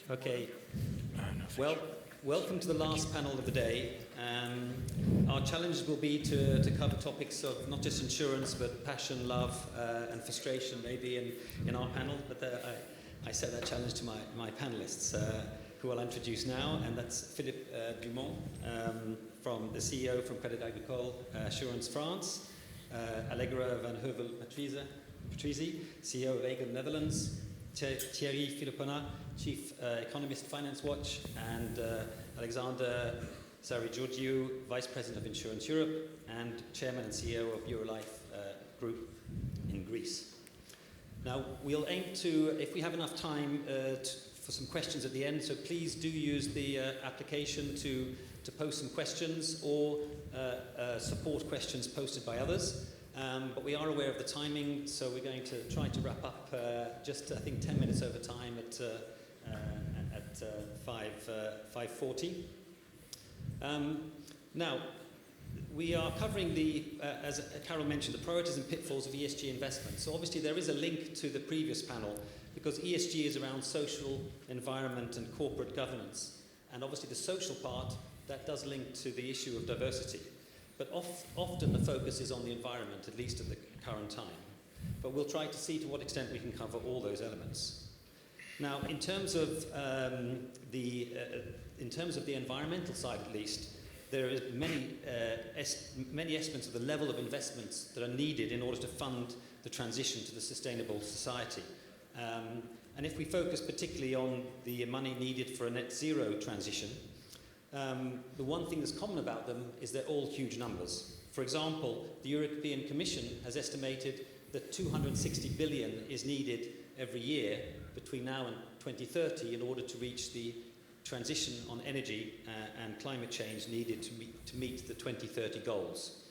Okay. Well, welcome to the last panel of the day. Our challenges will be to cover topics of not just insurance, but passion, love, and frustration maybe in our panel. But I set that challenge to my panelists, who I'll introduce now, and that's Philippe Dumont, from the CEO from Crédit Agricole Assurance France, Allegra van Hövell-Patrizi, CEO of Aegon Netherlands, Thierry Philipponnat, Chief Economist Finance Watch, and Alexander Sarrigeorgiou, Vice President of Insurance Europe and Chairman and CEO of Eurolife Group in Greece. Now, we'll aim to, if we have enough time, for some questions at the end, so please do use the application to post some questions or support questions posted by others. But we are aware of the timing, so we're going to try to wrap up just, I think, 10 minutes over time at 5:40. Now, we are covering as Carol mentioned, the priorities and pitfalls of ESG investment. So obviously there is a link to the previous panel because ESG is around social, environment and corporate governance. And obviously the social part, that does link to the issue of diversity. But often the focus is on the environment, at least at the current time. But we'll try to see to what extent we can cover all those elements. Now, in terms of the environmental side, at least, there are many estimates of the level of investments that are needed in order to fund the transition to the sustainable society. And if we focus particularly on the money needed for a net zero transition, the one thing that's common about them is they're all huge numbers. For example, the European Commission has estimated that 260 billion is needed every year between now and 2030 in order to reach the transition on energy and climate change needed to meet the 2030 goals.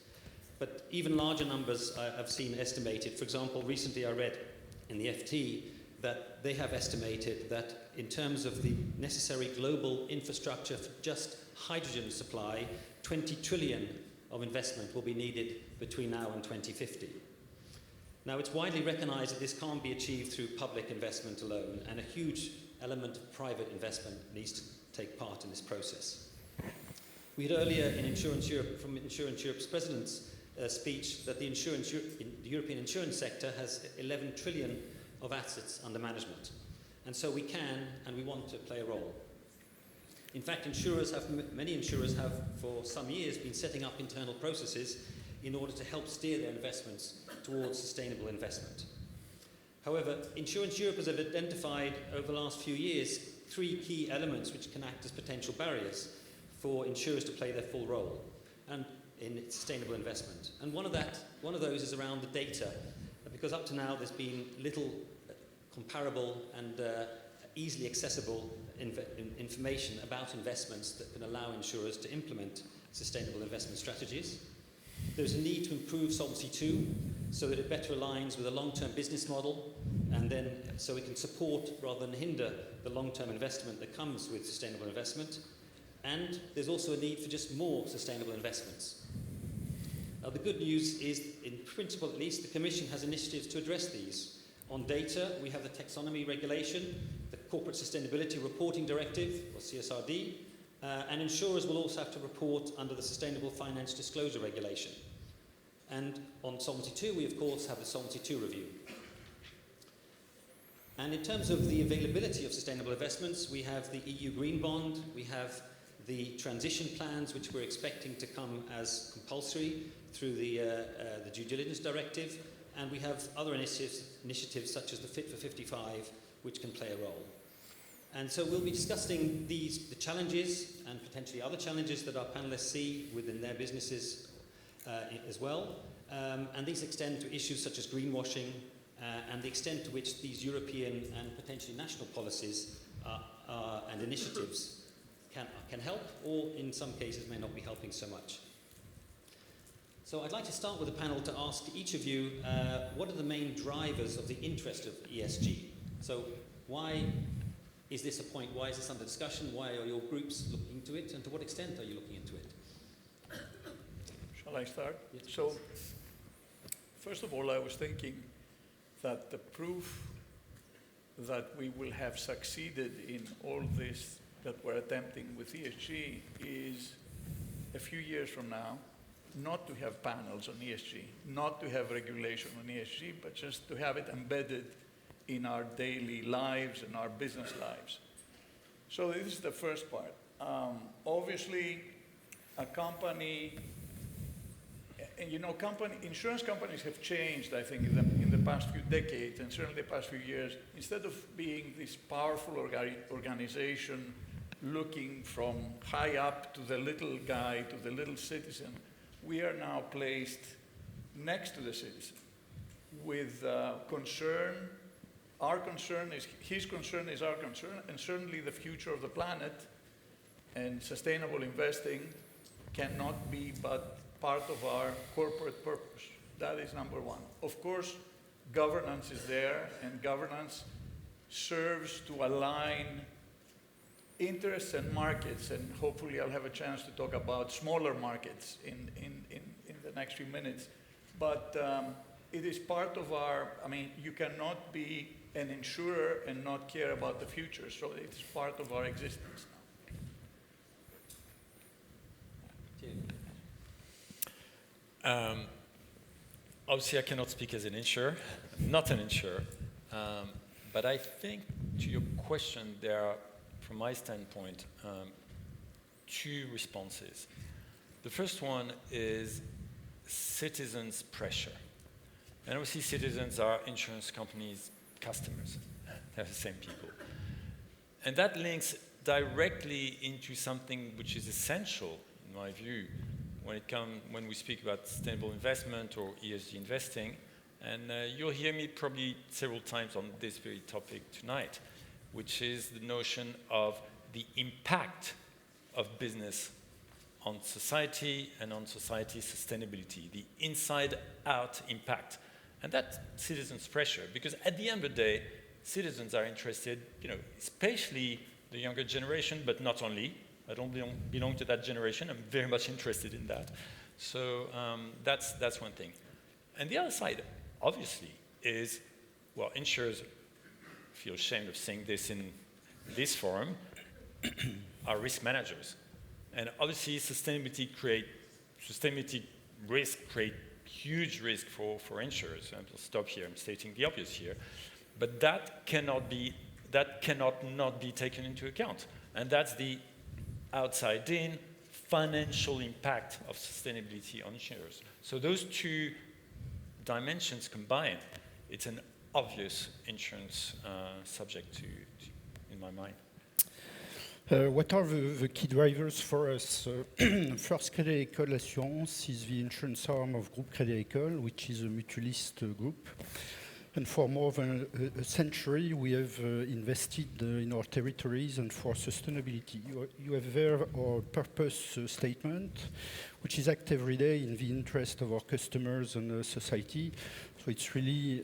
But even larger numbers I've seen estimated. For example, recently I read in the FT that they have estimated that in terms of the necessary global infrastructure for just hydrogen supply, 20 trillion of investment will be needed between now and 2050. Now, it's widely recognized that this can't be achieved through public investment alone, and a huge element of private investment needs to take part in this process. We had earlier in Insurance Europe, from Insurance Europe's president's speech, that the European insurance sector has 11 trillion of assets under management. And so we can and we want to play a role. In fact, many insurers have for some years been setting up internal processes in order to help steer their investments towards sustainable investment. However, Insurance Europe has identified over the last few years 3 key elements which can act as potential barriers for insurers to play their full role and in sustainable investment. And one of those is around the data, because up to now there's been little comparable and easily accessible information about investments that can allow insurers to implement sustainable investment strategies. There's a need to improve Solvency II so that it better aligns with a long-term business model, and then so it can support rather than hinder the long-term investment that comes with sustainable investment. And there's also a need for just more sustainable investments. Now, the good news is, in principle at least, the Commission has initiatives to address these. On data, we have the Taxonomy Regulation, the Corporate Sustainability Reporting Directive, or CSRD, and insurers will also have to report under the Sustainable Finance Disclosure Regulation. And on Solvency II, we of course have the Solvency II review. And in terms of the availability of sustainable investments, we have the EU Green Bond, we have the transition plans, which we're expecting to come as compulsory through the Due Diligence Directive, and we have other initiatives such as the Fit for 55, which can play a role. And so we'll be discussing the challenges and potentially other challenges that our panelists see within their businesses as well. And these extend to issues such as greenwashing and the extent to which these European and potentially national policies and initiatives can help, or in some cases may not be helping so much. So I'd like to start with a panel to ask each of you what are the main drivers of the interest of ESG? So why is this a point? Why is this under discussion? Why are your groups looking into it? And to what extent are you looking into it? Shall I start? Yes, so, first of all, I was thinking that the proof that we will have succeeded in all this that we're attempting with ESG is a few years from now, not to have panels on ESG, not to have regulation on ESG, but just to have it embedded in our daily lives and our business lives. So this is the first part. Obviously, a company, and you know, insurance companies have changed, I think, in the past few decades, and certainly the past few years. Instead of being this powerful organization looking from high up to the little guy, to the little citizen, we are now placed next to the citizen with concern. Our concern is, his concern is our concern, and certainly the future of the planet and sustainable investing cannot be but part of our corporate purpose. That is number one. Of course, governance is there, and governance serves to align interests and markets, and hopefully I'll have a chance to talk about smaller markets in the next few minutes. But it is part of our, I mean, you cannot be an insurer and not care about the future, so it's part of our existence now. Obviously, I cannot speak as an insurer, not an insurer, but I think to your question, there are, from my standpoint, two responses. The first one is citizens' pressure. And obviously, citizens are insurance companies' customers. They're the same people. And that links directly into something which is essential, in my view, when we speak about sustainable investment or ESG investing. And you'll hear me probably several times on this very topic tonight, which is the notion of the impact of business on society and on society's sustainability, the inside-out impact. And that's citizens' pressure, because at the end of the day, citizens are interested, you know, especially the younger generation, but not only. I don't belong to that generation. I'm very much interested in that. So that's one thing. And the other side, obviously, is, well, insurers feel ashamed of saying this in this forum, are risk managers. And obviously, sustainability risk create huge risk for insurers. And I'll stop here. I'm stating the obvious here. But that cannot not be taken into account. And that's the outside-in financial impact of sustainability on insurers. So those two dimensions combined, it's an obvious insurance subject in my mind. What are the key drivers for us? First, Crédit Agricole Assurance is the insurance arm of Group Crédit Agricole, which is a mutualist group. And for more than a century, we have invested in our territories and for sustainability. You have there our purpose statement, which is act every day in the interest of our customers and society. So it's really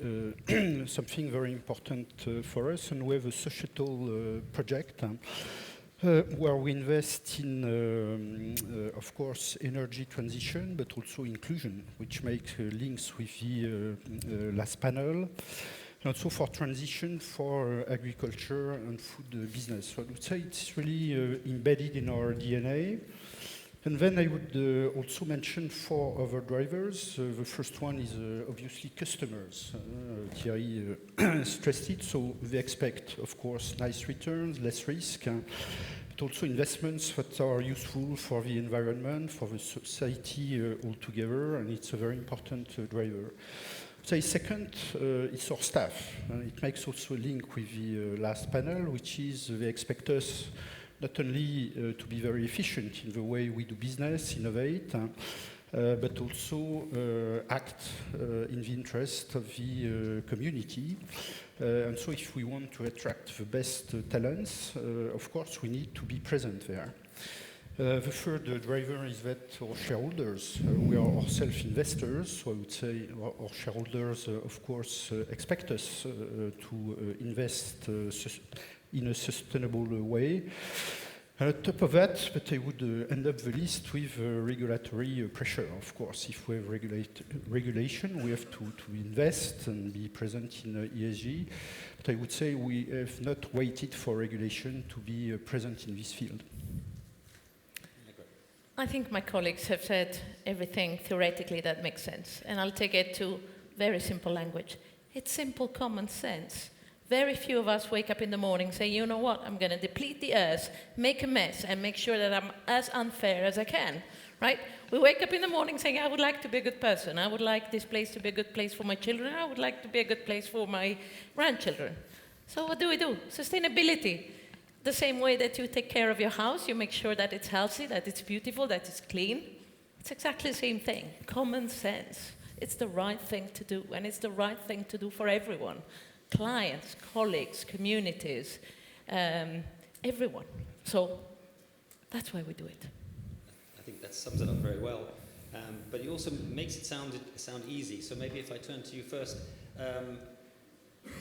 something very important for us. And we have a societal project where we invest in, of course, energy transition, but also inclusion, which makes links with the last panel. And also for transition for agriculture and food business. So I would say it's really embedded in our DNA. And then I would also mention 4 other drivers. The first one is obviously customers. Thierry stressed it, so they expect, of course, nice returns, less risk, but also investments that are useful for the environment, for the society altogether, and it's a very important driver. So second, it's our staff. It makes also a link with the last panel, which is they expect us not only to be very efficient in the way we do business, innovate, but also act in the interest of the community. And so if we want to attract the best talents, of course, we need to be present there. The third driver is that our shareholders, we are ourselves investors, so I would say our shareholders, of course, expect us to invest in a sustainable way. And on top of that, but I would end up the list with regulatory pressure, of course. If we have regulation, we have to invest and be present in ESG. But I would say we have not waited for regulation to be present in this field. I think my colleagues have said everything theoretically that makes sense. And I'll take it to very simple language. It's simple common sense. Very few of us wake up in the morning and say, you know what, I'm going to deplete the earth, make a mess, and make sure that I'm as unfair as I can, right? We wake up in the morning saying, I would like to be a good person. I would like this place to be a good place for my children. I would like to be a good place for my grandchildren. So what do? Sustainability. The same way that you take care of your house, you make sure that it's healthy, that it's beautiful, that it's clean. It's exactly the same thing. Common sense. It's the right thing to do, and it's the right thing to do for everyone. Clients, colleagues, communities, everyone. So that's why we do it. I think that sums it up very well. But it also makes it sound easy. So maybe if I turn to you first,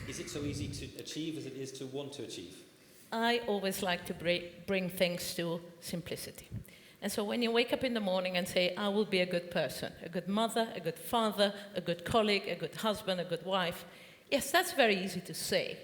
is it so easy to achieve as it is to want to achieve? I always like to bring things to simplicity. And so when you wake up in the morning and say, I will be a good person, a good mother, a good father, a good colleague, a good husband, a good wife, yes, that's very easy to say.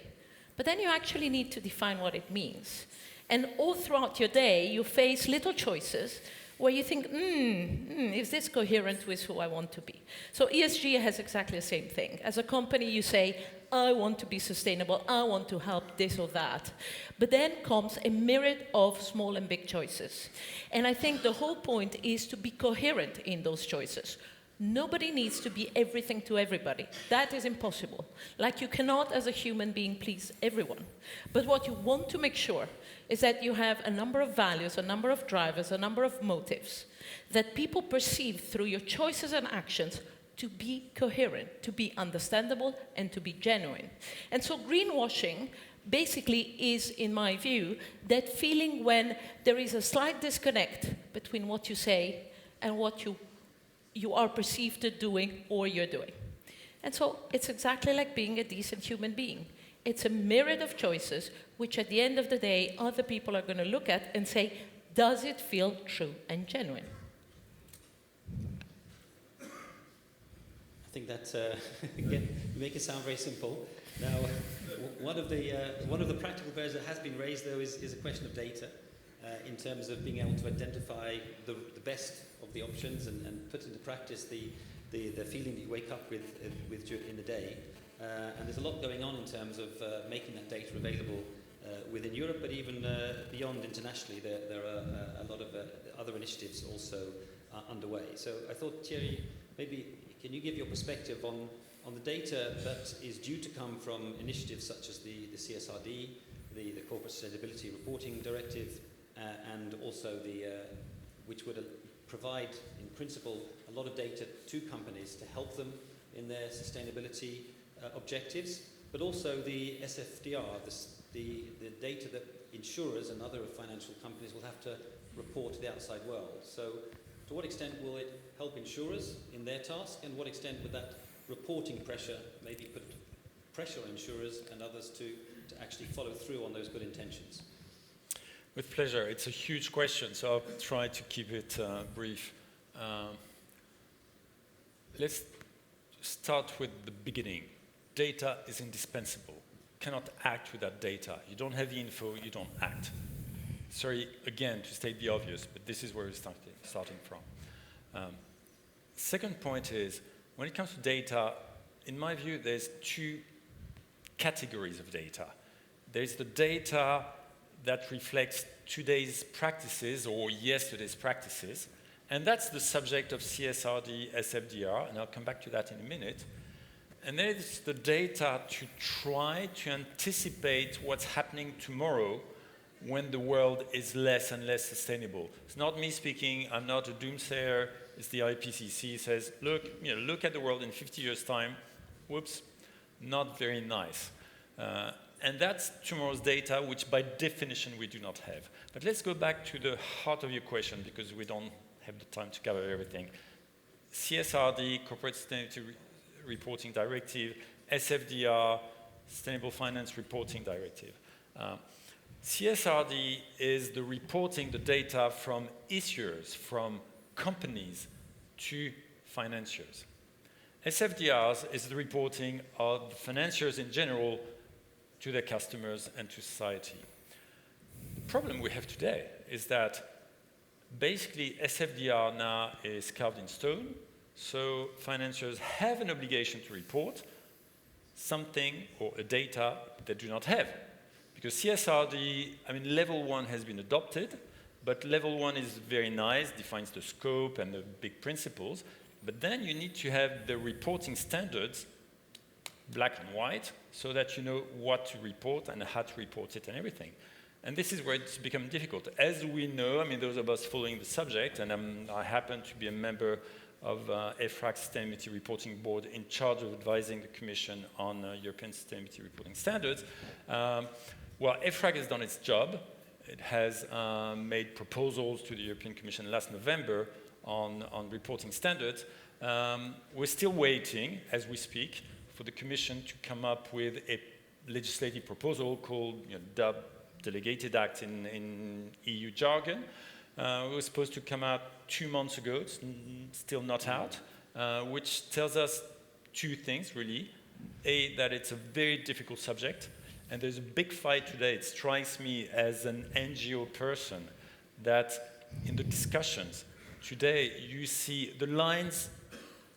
But then you actually need to define what it means. And all throughout your day, you face little choices where you think, is this coherent with who I want to be? So ESG has exactly the same thing. As a company, you say, I want to be sustainable, I want to help this or that. But then comes a myriad of small and big choices. And I think the whole point is to be coherent in those choices. Nobody needs to be everything to everybody. That is impossible. Like you cannot, as a human being, please everyone. But what you want to make sure is that you have a number of values, a number of drivers, a number of motives that people perceive through your choices and actions to be coherent, to be understandable, and to be genuine. And so greenwashing basically is, in my view, that feeling when there is a slight disconnect between what you say and what you are perceived to doing or you're doing. And so it's exactly like being a decent human being. It's a myriad of choices which at the end of the day other people are going to look at and say, does it feel true and genuine? I think that, again, you make it sound very simple. Now, one of the practical barriers that has been raised, though, is a question of data in terms of being able to identify the best of the options and put into practice the feeling that you wake up with in the day. And there's a lot going on in terms of making that data available within Europe, but even beyond internationally. There are a lot of other initiatives also underway. So I thought, Thierry, maybe can you give your perspective on the data that is due to come from initiatives such as the CSRD, the Corporate Sustainability Reporting Directive, and also which would provide, in principle, a lot of data to companies to help them in their sustainability objectives, but also the SFDR, the data that insurers and other financial companies will have to report to the outside world. So to what extent will it help insurers in their task, and what extent would that reporting pressure maybe put pressure on insurers and others to actually follow through on those good intentions? With pleasure. It's a huge question, so I'll try to keep it brief. Let's start with the beginning. Data is indispensable. You cannot act without data. You don't have the info, you don't act. Sorry, again, to state the obvious, but this is where we're starting from. Second point is, when it comes to data, in my view, there's two categories of data. There's the data that reflects today's practices or yesterday's practices, and that's the subject of CSRD, SFDR, and I'll come back to that in a minute. And then it's the data to try to anticipate what's happening tomorrow when the world is less and less sustainable. It's not me speaking, I'm not a doomsayer, it's the IPCC says, look at the world in 50 years' time, whoops, not very nice. And that's tomorrow's data, which by definition we do not have. But let's go back to the heart of your question, because we don't have the time to cover everything. CSRD, Corporate Sustainability Reporting Directive, SFDR, Sustainable Finance Reporting Directive. CSRD is the reporting the data from issuers, from companies to financiers. SFDRs is the reporting of financiers in general to their customers and to society. The problem we have today is that basically SFDR now is carved in stone, so financiers have an obligation to report something or a data they do not have. Because CSRD, level 1 has been adopted, but level 1 is very nice, defines the scope and the big principles, but then you need to have the reporting standards black and white so that you know what to report and how to report it and everything. And this is where it's become difficult. As we know, those of us following the subject, and I happen to be a member of EFRAG's Sustainability Reporting Board in charge of advising the Commission on European Sustainability Reporting Standards. EFRAG has done its job. It has made proposals to the European Commission last November on reporting standards. We're still waiting, as we speak, for the Commission to come up with a legislative proposal called DUB, Delegated Act in EU jargon. It was supposed to come out 2 months ago. It's still not out, which tells us two things, really. A, that it's a very difficult subject, and there's a big fight today. It strikes me as an NGO person that in the discussions today, you see the lines,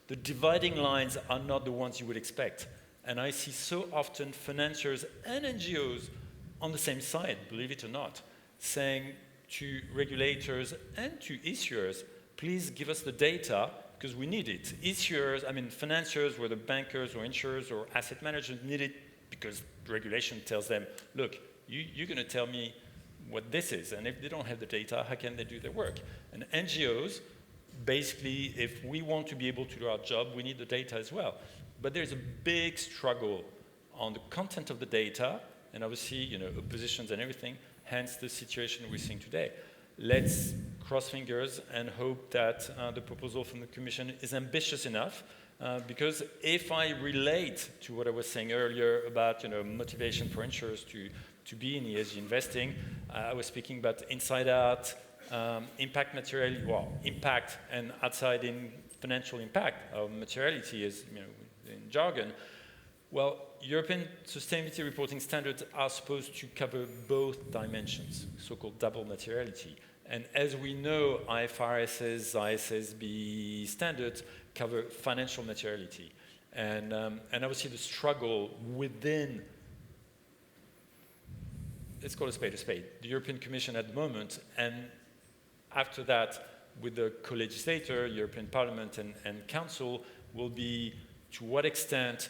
the dividing lines are not the ones you would expect. And I see so often financiers and NGOs on the same side, believe it or not, saying to regulators and to issuers, please give us the data because we need it. Issuers, financiers, whether bankers or insurers or asset managers, need it because regulation tells them, look, you're going to tell me what this is, and if they don't have the data, how can they do their work? And NGOs, basically, if we want to be able to do our job, we need the data as well. But there's a big struggle on the content of the data, and obviously, oppositions and everything, hence the situation we're seeing today. Let's cross fingers and hope that the proposal from the Commission is ambitious enough, because if I relate to what I was saying earlier about motivation for insurers to be in ESG investing, I was speaking about inside out, impact materiality, impact and outside in financial impact. Materiality is in jargon. Well, European sustainability reporting standards are supposed to cover both dimensions, so-called double materiality. And as we know, IFRS's, ISSB standards cover financial materiality. And obviously the struggle within, let's call a spade, the European Commission at the moment, and after that, with the co-legislator, European Parliament and Council, will be to what extent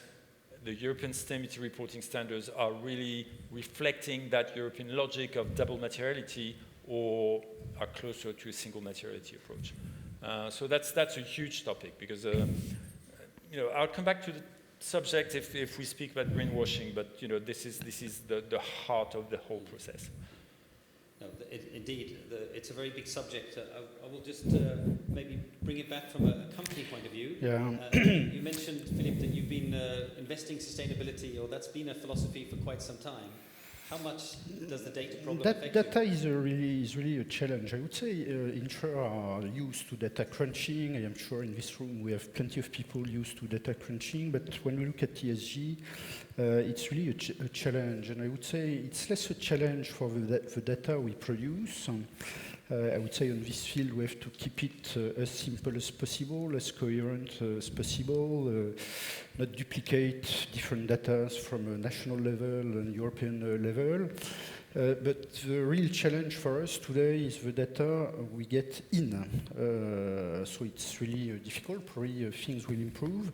the European sustainability reporting standards are really reflecting that European logic of double materiality or are closer to a single materiality approach. So that's a huge topic because, I'll come back to the subject if we speak about greenwashing, but this is the heart of the whole process. No, indeed, it's a very big subject. I will just maybe bring it back from a company point of view. Yeah. You mentioned, Philippe, that you've been investing sustainability, or that's been a philosophy for quite some time. How much does the data problem affect data you? is really a challenge. I would say insurers are used to data crunching. I am sure in this room we have plenty of people used to data crunching. But when we look at ESG, it's really a challenge. And I would say it's less a challenge for the data we produce. I would say on this field we have to keep it as simple as possible, as coherent as possible, not duplicate different data from a national level and European level. But the real challenge for us today is the data we get in. So it's really difficult. Probably things will improve.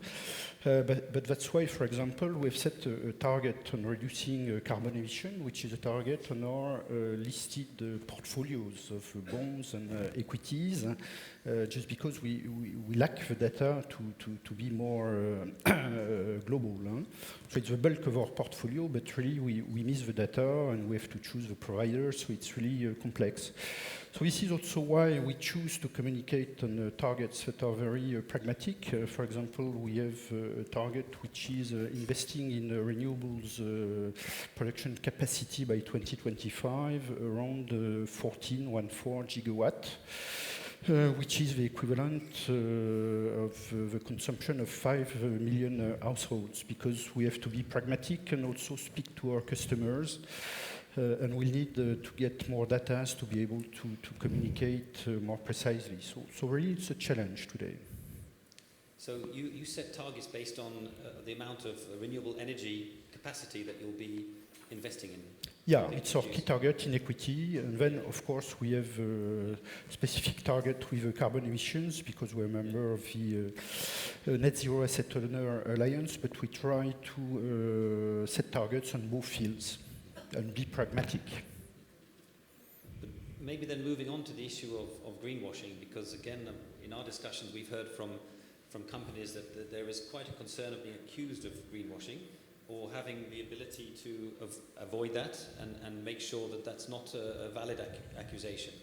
But that's why, for example, we've set a target on reducing carbon emission, which is a target on our listed portfolios of bonds and equities, just because we lack the data to be more global. So it's the bulk of our portfolio, but really we miss the data and we have to choose the provider, so it's really complex. So this is also why we choose to communicate on targets that are very pragmatic. For example, we have a target which is investing in renewables production capacity by 2025 around 14 gigawatt. Which is the equivalent of the consumption of 5 million households, because we have to be pragmatic and also speak to our customers, and we'll need to get more data to be able to communicate more precisely. So really it's a challenge today. So you set targets based on the amount of renewable energy capacity that you'll be investing in? Yeah, it's our key target in equity, and then of course we have a specific target with carbon emissions because we're a member of the Net Zero Asset Owner Alliance, but we try to set targets on both fields and be pragmatic. But maybe then moving on to the issue of greenwashing, because again, in our discussions we've heard from companies that there is quite a concern of being accused of greenwashing, or having the ability to avoid that and make sure that that's not a valid accusation.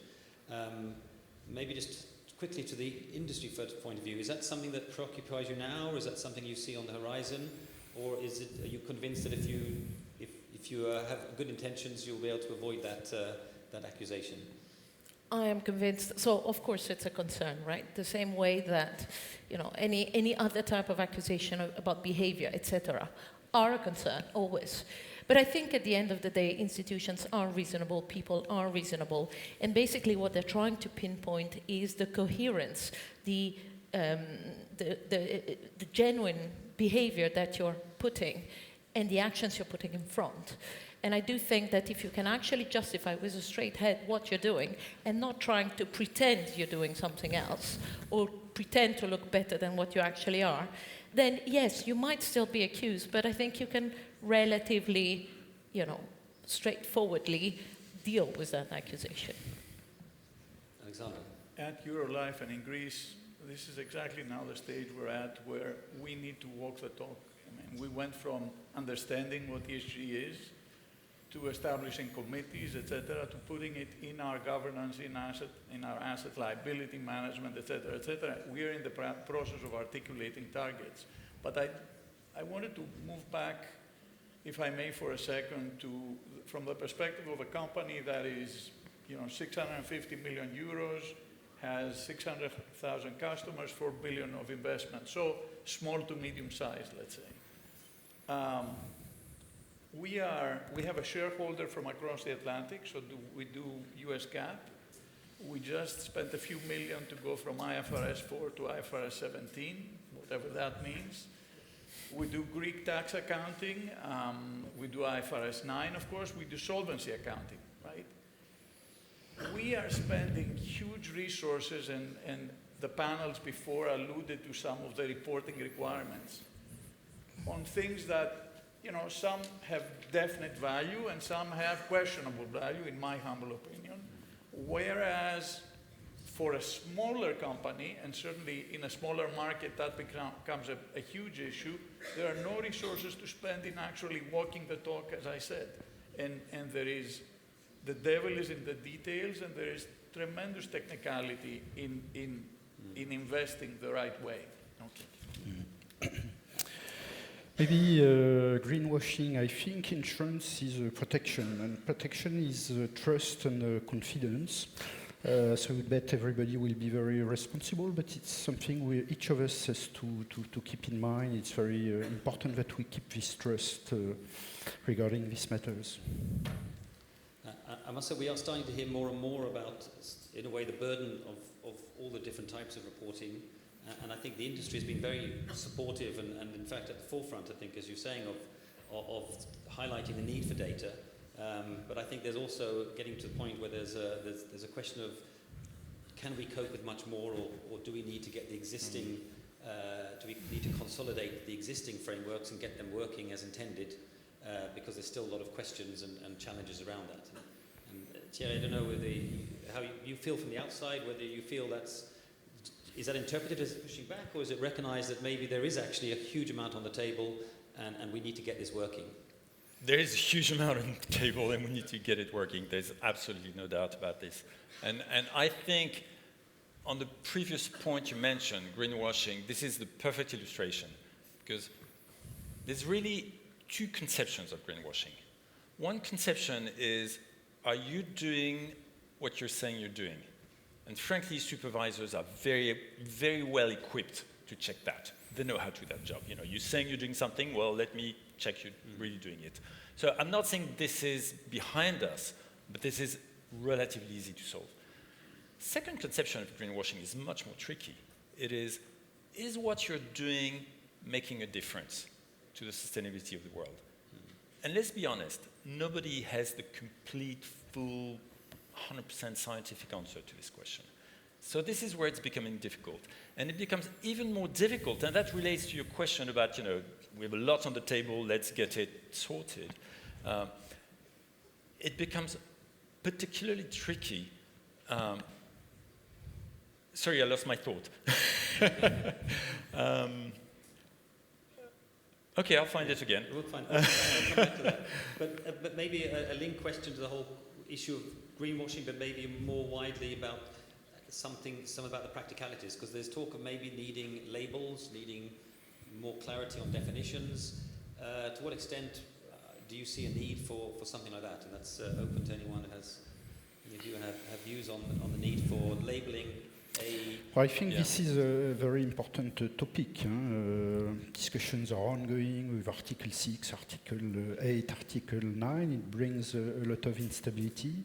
Maybe just quickly to the industry point of view, is that something that preoccupies you now, or is that something you see on the horizon, or are you convinced that if you have good intentions, you'll be able to avoid that accusation? I am convinced. So, of course, it's a concern, right? The same way that, any other type of accusation about behavior, etc., are a concern, always. But I think at the end of the day, institutions are reasonable, people are reasonable, and basically what they're trying to pinpoint is the coherence, the genuine behavior that you're putting and the actions you're putting in front. And I do think that if you can actually justify with a straight head what you're doing and not trying to pretend you're doing something else or pretend to look better than what you actually are, then yes, you might still be accused, but I think you can relatively, straightforwardly deal with that accusation. Alexander? At Eurolife and in Greece, this is exactly now the stage we're at where we need to walk the talk. We went from understanding what ESG is to establishing committees, etc., to putting it in our governance, in our asset liability management, etc., etc. We are in the process of articulating targets. But I wanted to move back, if I may, for a second, from the perspective of a company that is, 650 million euros, has 600,000 customers, 4 billion of investment. So small to medium size, let's say. We have a shareholder from across the Atlantic, so we do US GAAP. We just spent a few million to go from IFRS 4 to IFRS 17, whatever that means. We do Greek tax accounting. We do IFRS 9, of course. We do solvency accounting, right? We are spending huge resources, and the panels before alluded to some of the reporting requirements on things that some have definite value and some have questionable value, in my humble opinion. Whereas for a smaller company, and certainly in a smaller market, that becomes a huge issue. There are no resources to spend in actually walking the talk, as I said. And the devil is in the details, and there is tremendous technicality in investing the right way. Okay. Maybe greenwashing, I think insurance is protection, and protection is trust and confidence. So we bet everybody will be very responsible, but it's something each of us has to keep in mind. It's very important that we keep this trust regarding these matters. I must say we are starting to hear more and more about, in a way, the burden of all the different types of reporting. And I think the industry has been very supportive and in fact at the forefront, I think, as you're saying, of highlighting the need for data. But I think there's also getting to the point where there's a question of, can we cope with much more, or do we need to get the existing, do we need to consolidate the existing frameworks and get them working as intended? Because there's still a lot of questions and challenges around that. And Thierry, I don't know how you feel from the outside, whether you feel is that interpreted as pushing back, or is it recognized that maybe there is actually a huge amount on the table and we need to get this working? There is a huge amount on the table, and we need to get it working. There's absolutely no doubt about this. And I think on the previous point you mentioned, greenwashing, this is the perfect illustration, because there's really two conceptions of greenwashing. One conception is, are you doing what you're saying you're doing? And frankly, supervisors are very, very well equipped to check that. They know how to do that job. You know, you're saying you're doing something, well, let me check you're really doing it. So I'm not saying this is behind us, but this is relatively easy to solve. Second conception of greenwashing is much more tricky. It is what you're doing making a difference to the sustainability of the world? And let's be honest, nobody has the complete, full, 100% scientific answer to this question. So this is where it's becoming difficult. And it becomes even more difficult, and that relates to your question about, you know, we have a lot on the table, let's get it sorted. It becomes particularly tricky. Sorry, I lost my thought. Okay, I'll find it again. We'll come back to that. But maybe a link question to the whole issue of greenwashing, but maybe more widely about some about the practicalities, because there's talk of maybe needing labels, needing more clarity on definitions. To what extent do you see a need for something like that? And that's open to anyone who has, if you have views on the need for labeling. Well, I think this is a very important topic. Discussions are ongoing with Article 6, Article 8, Article 9. It brings a lot of instability.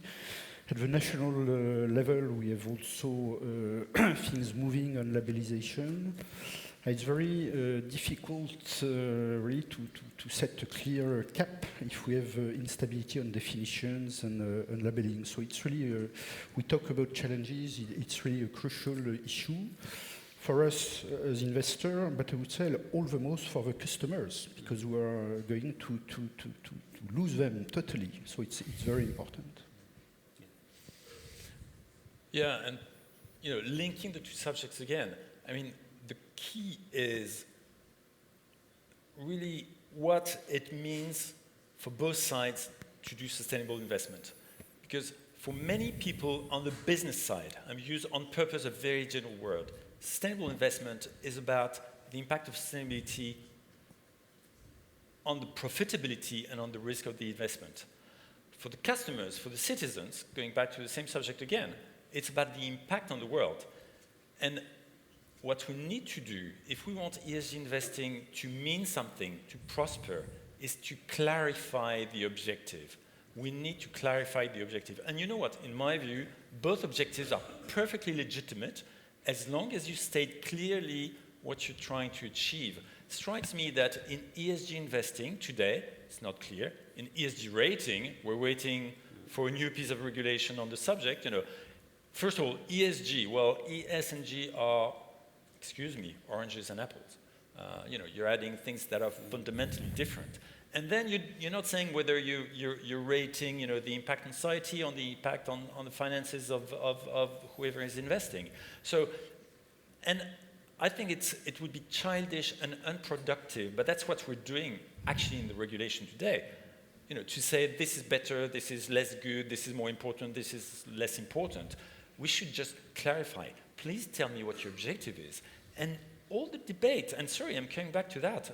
At the national level, we have also things moving on labelization. It's very difficult really to set a clear cap if we have instability on definitions and labeling. So it's really, we talk about challenges, it's really a crucial issue for us as investors, but I would say all the most for the customers, because we are going to lose them totally. So it's very important. Yeah, and you know, linking the two subjects again, I mean, the key is really what it means for both sides to do sustainable investment. Because for many people on the business side, I'm using on purpose a very general word, sustainable investment is about the impact of sustainability on the profitability and on the risk of the investment. For the customers, for the citizens, going back to the same subject again, it's about the impact on the world. And what we need to do, if we want ESG investing to mean something, to prosper, is to clarify the objective. We need to clarify the objective. And you know what? In my view, both objectives are perfectly legitimate as long as you state clearly what you're trying to achieve. It strikes me that in ESG investing today, it's not clear. In ESG rating, we're waiting for a new piece of regulation on the subject. You know, first of all, ESG, well, E, S, and G are, excuse me, oranges and apples. You know, you're adding things that are fundamentally different. And then you're not saying whether you're rating, you know, the impact on society, on the impact on the finances of whoever is investing. So, and I think it would be childish and unproductive, but that's what we're doing actually in the regulation today. You know, to say this is better, this is less good, this is more important, this is less important. We should just clarify. Please tell me what your objective is. And all the debate, and sorry, I'm coming back to that,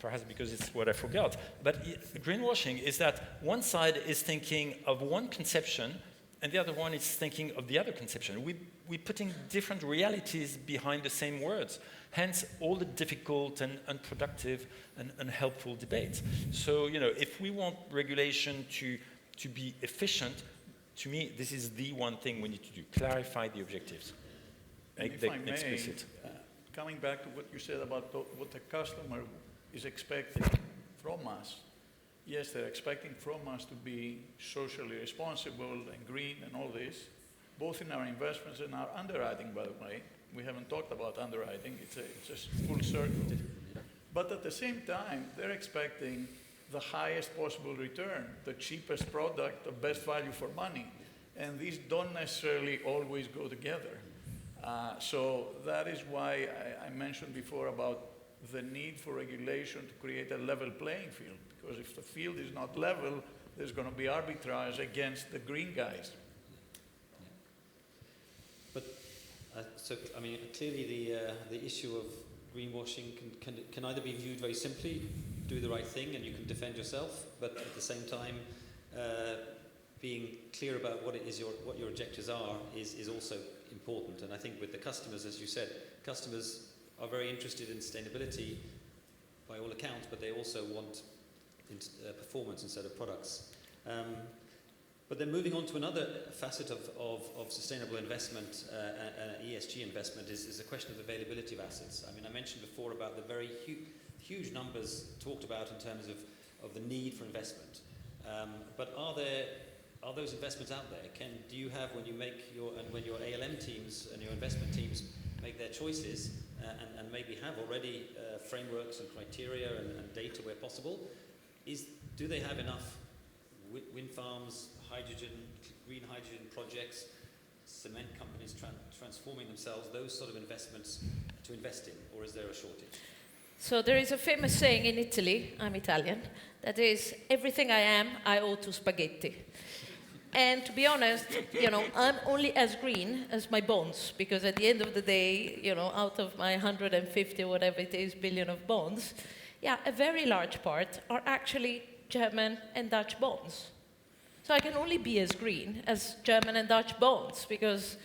perhaps because it's what I forgot, but greenwashing is that one side is thinking of one conception and the other one is thinking of the other conception. We're putting different realities behind the same words, hence all the difficult and unproductive and unhelpful debates. So, you know, if we want regulation to be efficient, to me, this is the one thing we need to do, clarify the objectives. If I may, explicit. Coming back to what you said about what the customer is expecting from us. Yes, they're expecting from us to be socially responsible and green and all this, both in our investments and our underwriting, by the way. We haven't talked about underwriting. It's a full circle. But at the same time, they're expecting the highest possible return, the cheapest product, the best value for money. And these don't necessarily always go together. So that is why I mentioned before about the need for regulation to create a level playing field. Because if the field is not level, there's going to be arbitrage against the green guys. But so, I mean, clearly the issue of greenwashing can either be viewed very simply, do the right thing and you can defend yourself, but at the same time, being clear about what your objectives are is also important. And I think with the customers, as you said, customers are very interested in sustainability by all accounts, but they also want performance instead of products. But then moving on to another facet of sustainable investment, ESG investment, is the question of availability of assets. I mean, I mentioned before about the very huge numbers talked about in terms of the need for investment. But are those investments out there? Do you have, when your ALM teams and your investment teams make their choices and maybe have already frameworks and criteria and data where possible, do they have enough wind farms, green hydrogen projects, cement companies transforming themselves, those sort of investments to invest in, or is there a shortage? So there is a famous saying in Italy, I'm Italian, that is, everything I am, I owe to spaghetti. And to be honest, I'm only as green as my bonds, because at the end of the day, out of my 150 or whatever it is billion of bonds, a very large part are actually German and Dutch bonds. So I can only be as green as German and Dutch bonds because,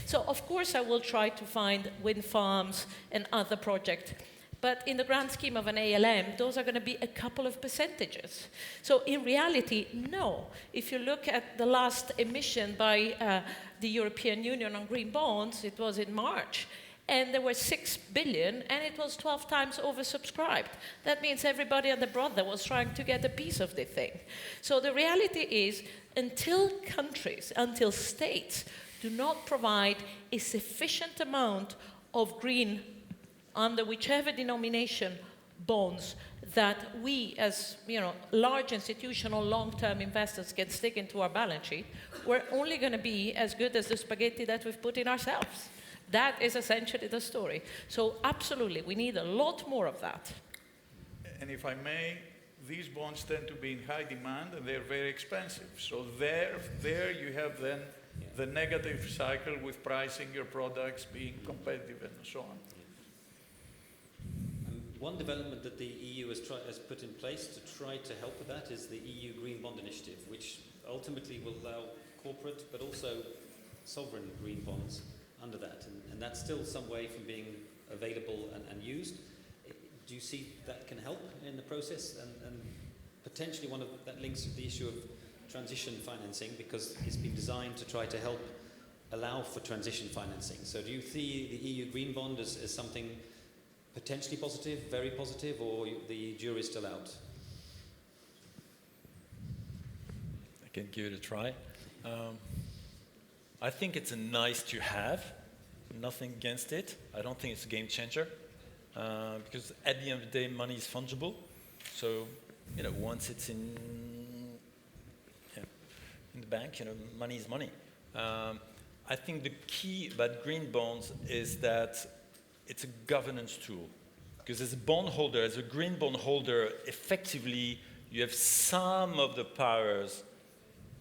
So of course I will try to find wind farms and other projects. But in the grand scheme of an ALM, those are going to be a couple of percentages. So in reality, no. If you look at the last emission by the European Union on green bonds, it was in March. And there were 6 billion, and it was 12 times oversubscribed. That means everybody and their brother was trying to get a piece of the thing. So the reality is, until states do not provide a sufficient amount of green, under whichever denomination, bonds that we as large institutional long-term investors can stick into our balance sheet, we're only going to be as good as the spaghetti that we've put in ourselves. That is essentially the story. So absolutely, we need a lot more of that. And if I may, these bonds tend to be in high demand and they're very expensive. So there you have then the negative cycle with pricing your products, being competitive and so on. One development that the EU has put in place to try to help with that is the EU Green Bond Initiative, which ultimately will allow corporate but also sovereign green bonds under that, and that's still some way from being available and used. Do you see that can help in the process? And potentially that links to the issue of transition financing, because it's been designed to try to help allow for transition financing. So do you see the EU Green Bond as something potentially positive, very positive, or the jury's still out? I can give it a try. I think it's a nice to have, nothing against it. I don't think it's a game changer, because at the end of the day, money is fungible. So, once it's in the bank, money is money. I think the key about green bonds is that it's a governance tool. Because as a bondholder, as a green bondholder, effectively, you have some of the powers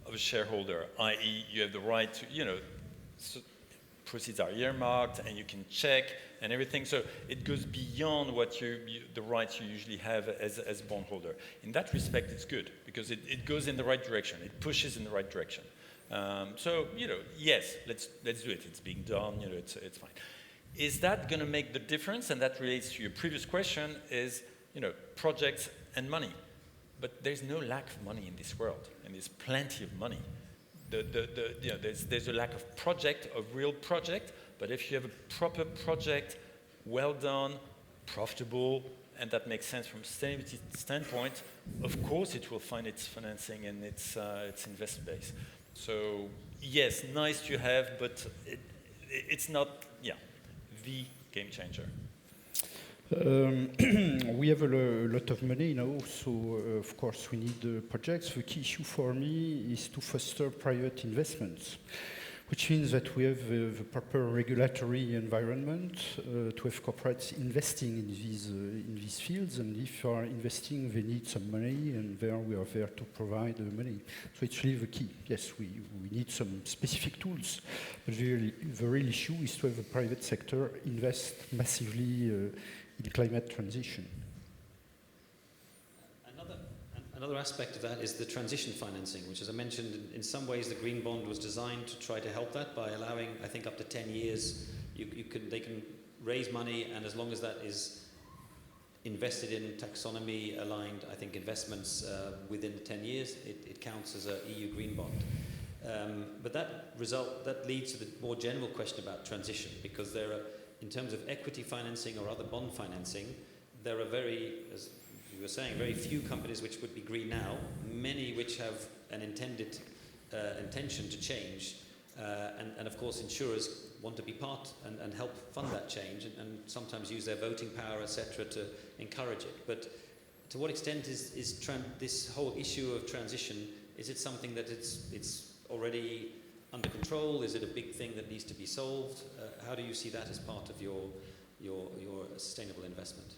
of a shareholder, i.e. you have the right to, so proceeds are earmarked and you can check and everything. So it goes beyond what the rights you usually have as a bondholder. In that respect, it's good because it goes in the right direction. It pushes in the right direction. So, yes, let's do it. It's being done, it's fine. Is that going to make the difference? And that relates to your previous question is, projects and money. But there's no lack of money in this world, and there's plenty of money. There's a lack of project, of real project, but if you have a proper project, well done, profitable, and that makes sense from a sustainability standpoint, of course it will find its financing and its investor base. So yes, nice to have, but it's not, the game changer. We have a lot of money now, so of course we need projects. The key issue for me is to foster private investments. which means that we have the proper regulatory environment to have corporates investing in these fields, and if you are investing, they need some money, and there we are there to provide the money. So it's really the key. Yes, we need some specific tools, but the real issue is to have the private sector invest massively in climate transition. Another aspect of that is the transition financing, which, as I mentioned, in some ways the green bond was designed to try to help that by allowing, I think, up to 10 years, they can raise money, and as long as that is invested in taxonomy-aligned, I think, investments within 10 years, it counts as an EU green bond. But that leads to the more general question about transition, because there are, in terms of equity financing or other bond financing, there are as you were saying, very few companies which would be green now, many which have an intention to change, and of course insurers want to be part and help fund that change, and sometimes use their voting power, etc., to encourage it. But to what extent is this whole issue of transition, is it something that it's already under control? Is it a big thing that needs to be solved? How do you see that as part of your sustainable investment?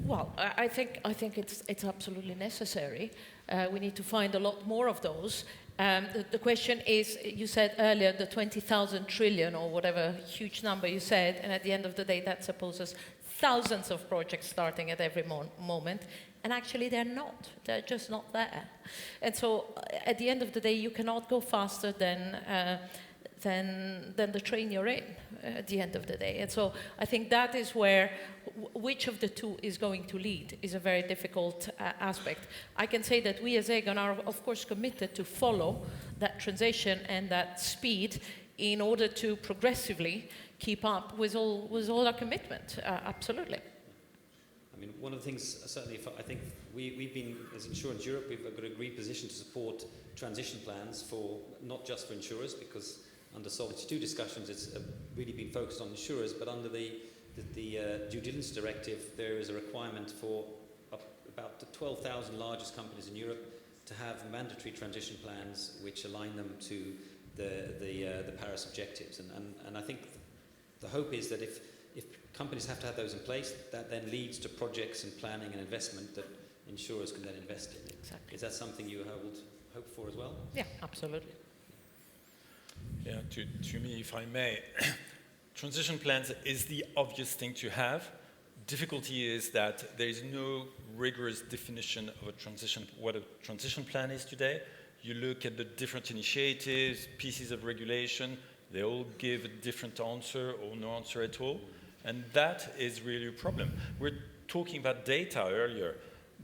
Well, I think it's absolutely necessary. We need to find a lot more of those. The question is, you said earlier, the 20,000 trillion or whatever huge number you said, and at the end of the day, that supposes thousands of projects starting at every moment, and actually they're not. They're just not there. And so, at the end of the day, you cannot go faster than the train you're in at the end of the day. And so I think that is where which of the two is going to lead is a very difficult aspect. I can say that we as Aegon are, of course, committed to follow that transition and that speed in order to progressively keep up with all our commitment. Absolutely. I mean, one of the things, certainly, I think we've been, as Insurance Europe, we've got a great position to support transition plans for, not just for insurers, because under Solvency II discussions, it's really been focused on insurers, but under the due diligence directive, there is a requirement for about the 12,000 largest companies in Europe to have mandatory transition plans which align them to the Paris objectives. And I think the hope is that if companies have to have those in place, that then leads to projects and planning and investment that insurers can then invest in. Exactly. Is that something you would hope for as well? Yeah, absolutely. Yeah, to me, if I may, transition plans is the obvious thing to have. Difficulty is that there is no rigorous definition of what a transition plan is today. You look at the different initiatives, pieces of regulation, they all give a different answer or no answer at all. And that is really a problem. We're talking about data earlier,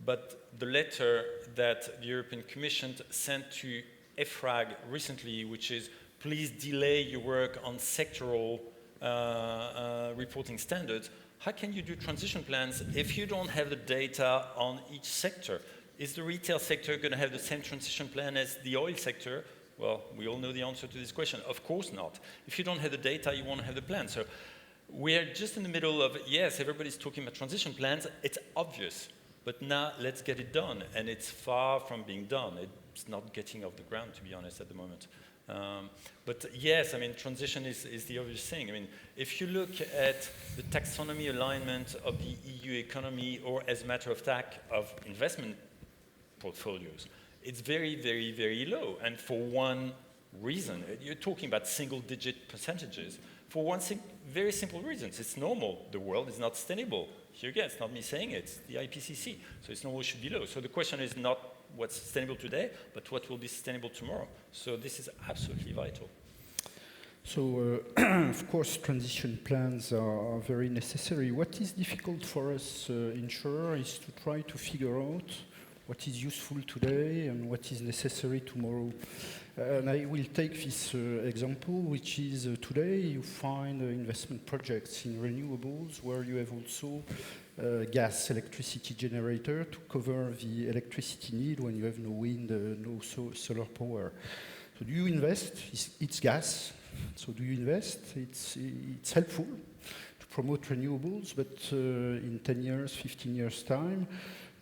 but the letter that the European Commission sent to EFRAG recently, which is please delay your work on sectoral reporting standards. How can you do transition plans if you don't have the data on each sector? Is the retail sector going to have the same transition plan as the oil sector? Well, we all know the answer to this question. Of course not. If you don't have the data, you won't have the plan. So we're just in the middle of, yes, everybody's talking about transition plans. It's obvious. But now let's get it done. And it's far from being done. It's not getting off the ground, to be honest, at the moment. But yes, I mean, transition is the obvious thing. I mean, if you look at the taxonomy alignment of the EU economy, or as a matter of fact, of investment portfolios, it's very, very, very low. And for one reason, you're talking about single-digit percentages. For one very simple reason, it's normal. The world is not sustainable. Here again, it's not me saying it, it's the IPCC. So it's normal, it should be low. So the question is not what's sustainable today, but what will be sustainable tomorrow. So this is absolutely vital. So, of course, transition plans are very necessary. What is difficult for us insurers is to try to figure out what is useful today and what is necessary tomorrow. And I will take this example, which is today you find investment projects in renewables where you have also gas electricity generator to cover the electricity need when you have no wind, no solar power. So do you invest? It's gas. So do you invest? It's helpful to promote renewables, but in 10 years, 15 years' time,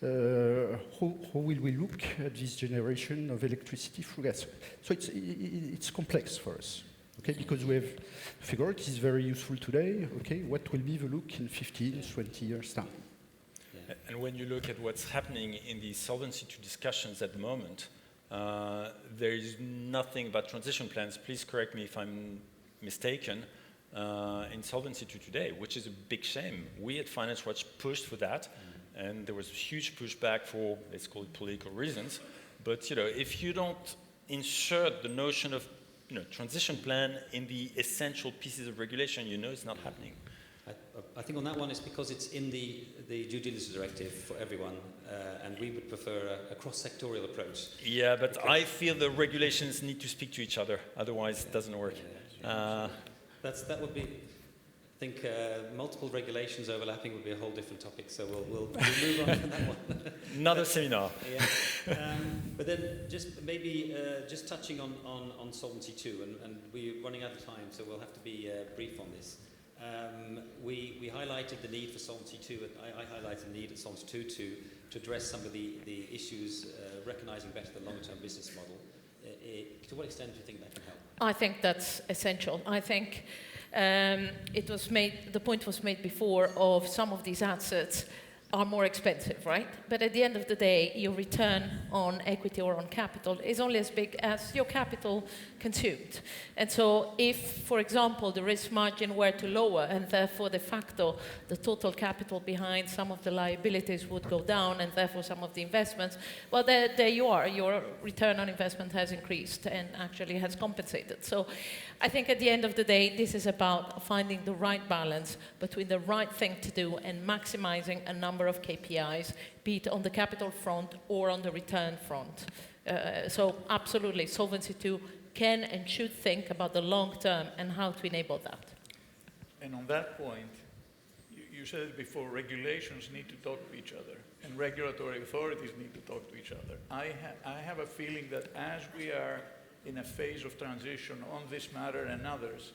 how will we look at this generation of electricity through gas? So it's complex for us, okay, because we have figured it is very useful today, okay, what will be the look in 15, 20 years' time? And when you look at what's happening in the Solvency II discussions at the moment, there is nothing about transition plans, please correct me if I'm mistaken, in Solvency II today, which is a big shame. We at Finance Watch pushed for that, and there was a huge pushback for, let's call it political reasons. But if you don't insure the notion of transition plan in the essential pieces of regulation, it's not happening. I think on that one it's because it's in the due diligence directive for everyone, and we would prefer a cross-sectorial approach. Yeah, but I feel the regulations need to speak to each other, otherwise it doesn't work. That would be, I think, multiple regulations overlapping would be a whole different topic, so we'll move on from that one. Another seminar. Yeah. But then just touching on Solvency II, and we're running out of time, so we'll have to be brief on this. We highlighted the need for Solvency II. I highlighted the need at Solvency II to address some of the issues, recognizing better the long-term business model. To what extent do you think that can help? I think that's essential. I think the point was made before of some of these assets are more expensive, right? But at the end of the day, your return on equity or on capital is only as big as your capital consumed. And so if, for example, the risk margin were to lower and therefore de facto the total capital behind some of the liabilities would go down and therefore some of the investments, well, there you are. Your return on investment has increased and actually has compensated. So I think at the end of the day, this is about finding the right balance between the right thing to do and maximizing a number of KPIs, be it on the capital front or on the return front. So absolutely, Solvency II can and should think about the long term and how to enable that. And on that point, you said it before, regulations need to talk to each other and regulatory authorities need to talk to each other. I have a feeling that as we are in a phase of transition on this matter and others,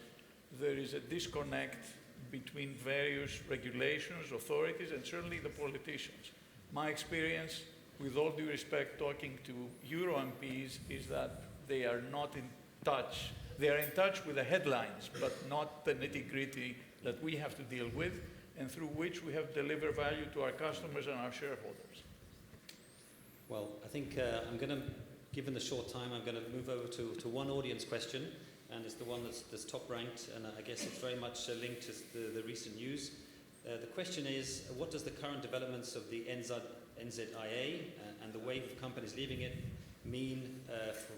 there is a disconnect between various regulations, authorities, and certainly the politicians. My experience, with all due respect, talking to Euro MPs, is that they are not in touch. They are in touch with the headlines, but not the nitty-gritty that we have to deal with, and through which we have to deliver value to our customers and our shareholders. Well, I think given the short time, I'm going to move over to one audience question, and it's the one that's top ranked, and I guess it's very much linked to the recent news. The question is, what does the current developments of the NZIA and the wave of companies leaving it mean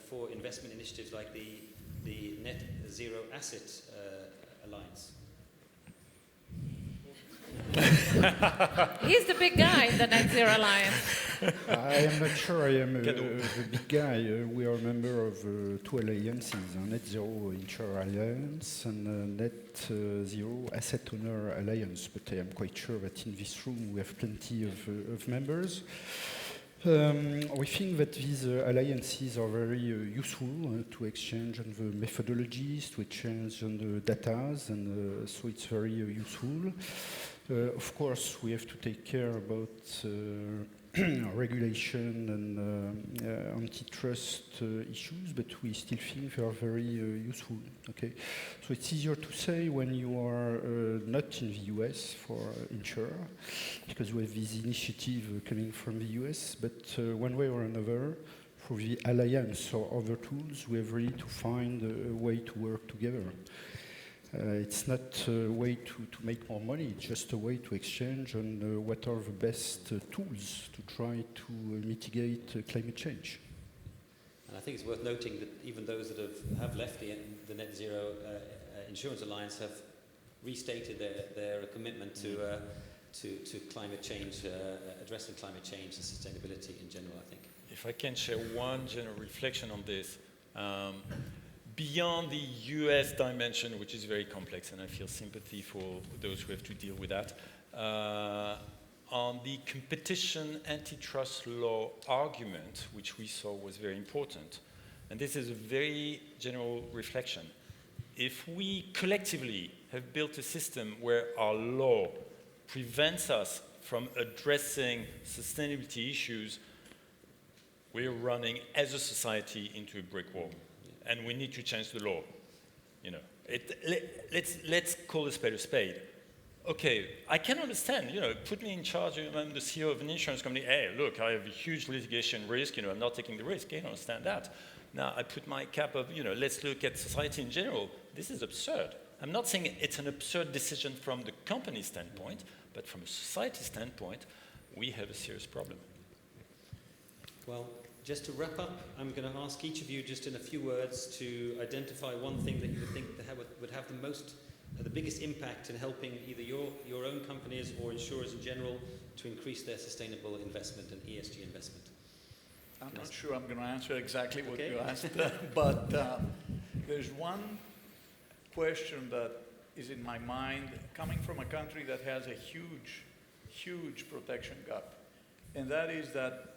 for investment initiatives like the Net Zero Asset Alliance? He's the big guy in the Net Zero Alliance. I am not sure I am the big guy. We are a member of two alliances, Net Zero Insurer Alliance and Net Zero Asset Owner Alliance, but I am quite sure that in this room we have plenty of members. We think that these alliances are very useful to exchange on the methodologies, to exchange on the data, and so it's very useful. Of course, we have to take care about regulation and antitrust issues, but we still think they are very useful. Okay, so it's easier to say when you are not in the US for insurer, because we have this initiative coming from the US, but one way or another, for the alliance or other tools, we have really to find a way to work together. It's not a way to make more money, it's just a way to exchange on what are the best tools to try to mitigate climate change. And I think it's worth noting that even those that have left the Net Zero Insurance Alliance have restated their commitment to climate change, addressing climate change and sustainability in general, I think. If I can share one general reflection on this, beyond the US dimension, which is very complex, and I feel sympathy for those who have to deal with that, on the competition antitrust law argument, which we saw was very important, and this is a very general reflection. If we collectively have built a system where our law prevents us from addressing sustainability issues, we're running as a society into a brick wall, and we need to change the law. You know, let's call a spade a spade. Okay, I can understand, you know, put me in charge, I'm the CEO of an insurance company, hey, look, I have a huge litigation risk, you know, I'm not taking the risk, I understand that. Now I put my cap of, you know, let's look at society in general. This is absurd. I'm not saying it's an absurd decision from the company standpoint, but from a society standpoint, we have a serious problem. Well, just to wrap up, I'm going to ask each of you just in a few words to identify one thing that you would think that would have the biggest impact in helping either your own companies or insurers in general to increase their sustainable investment and ESG investment. I'm not sure I'm going to answer exactly what you asked, but there's one question that is in my mind, coming from a country that has a huge, huge protection gap, and that is that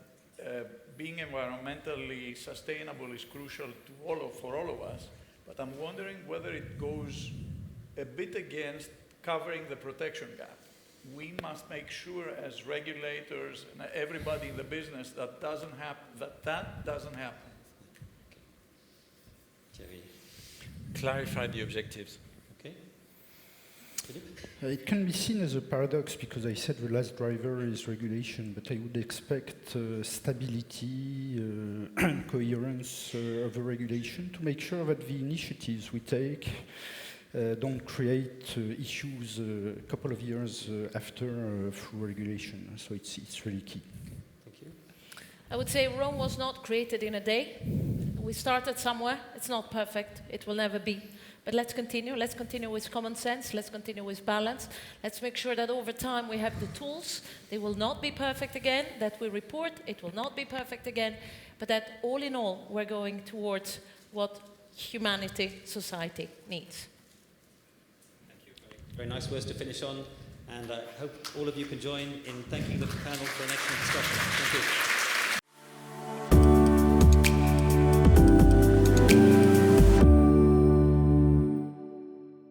being environmentally sustainable is crucial to for all of us, but I'm wondering whether it goes a bit against covering the protection gap. We must make sure as regulators and everybody in the business that doesn't happen, that doesn't happen. Thierry. Clarify the objectives. Okay. Philippe? It can be seen as a paradox because I said the last driver is regulation, but I would expect stability and coherence of the regulation to make sure that the initiatives we take don't create issues a couple of years after through regulation. So it's really key. Thank you. I would say Rome was not created in a day. We started somewhere. It's not perfect. It will never be. But let's continue. Let's continue with common sense. Let's continue with balance. Let's make sure that over time we have the tools. They will not be perfect again. That we report. It will not be perfect again. But that all in all, we're going towards what humanity, society needs. Very nice words to finish on, and I hope all of you can join in thanking the panel for an excellent discussion.